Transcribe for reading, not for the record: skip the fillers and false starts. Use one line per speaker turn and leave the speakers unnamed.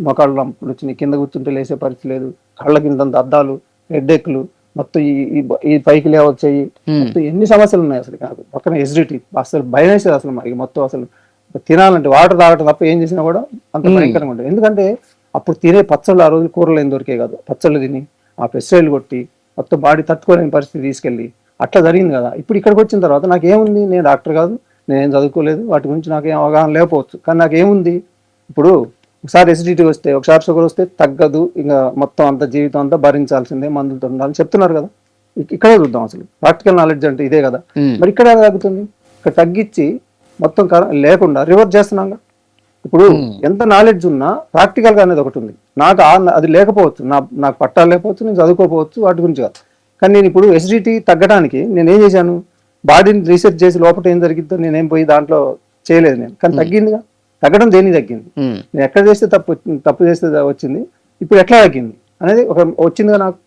మోకాళ్ళు నొప్పులు వచ్చినాయి, కింద కూర్చుంటే లేసే పరిస్థితి లేదు, కళ్ళ కింద అద్దాలు, హెడ్ఏక్లు, మొత్తం ఈ పైకి లేవచ్చాయి, మొత్తం ఎన్ని సమస్యలు ఉన్నాయి అసలు. నాకు పక్కన ఎసిడిటీ, అసలు భయం వేసేది అసలు మనకి. మొత్తం అసలు తినాలంటే వాటర్ తాగటం తప్ప ఏం చేసినా కూడా అంత భయంకరంగా ఉంటుంది. ఎందుకంటే అప్పుడు తినే పచ్చళ్ళు, ఆ రోజు కూరలు ఏం దొరికే కాదు, పచ్చళ్ళు తిని ఆ పెస్టిసైడ్లు కొట్టి మొత్తం బాడీ తట్టుకోలేని పరిస్థితి తీసుకెళ్ళి అట్లా జరిగింది కదా. ఇప్పుడు ఇక్కడికి వచ్చిన తర్వాత నాకేముంది, నేను డాక్టర్ కాదు, నేనేం చదువుకోలేదు, వాటి గురించి నాకేం అవగాహన లేకపోవచ్చు, కానీ నాకేముంది ఇప్పుడు ఒకసారి ఎసిడిటీ వస్తే, ఒకసారి షుగర్ వస్తే తగ్గదు, ఇంకా మొత్తం అంత జీవితం అంతా భరించాల్సిందే, మందులతో ఉండాలని చెప్తున్నారు కదా. ఇక్కడే చూద్దాం అసలు ప్రాక్టికల్ నాలెడ్జ్ అంటే ఇదే కదా. మరి ఇక్కడ ఎలా తగ్గుతుంది? ఇక్కడ తగ్గించి మొత్తం లేకుండా రివర్స్ చేస్తున్నాగా. ఇప్పుడు ఎంత నాలెడ్జ్ ఉన్నా ప్రాక్టికల్ గా అనేది ఒకటి ఉంది, నాకు అది లేకపోవచ్చు, నాకు పట్టాలు లేకపోవచ్చు, నేను చదువుకోకపోవచ్చు, వాటి గురించి కాదు. కానీ నేను ఇప్పుడు ఎసిడిటీ తగ్గడానికి నేను ఏం చేశాను, బాడీని రీసెర్చ్ చేసి లోపల ఏం జరిగిద్దో నేనేం పోయి దాంట్లో చేయలేదు నేను, కానీ తగ్గిందిగా. తగ్గడం దేనికి తగ్గింది, నేను ఎక్కడ చేస్తే తప్పు చేస్తే వచ్చింది, ఇప్పుడు ఎట్లా తగ్గింది అనేది ఒక వచ్చిందిగా నాకు.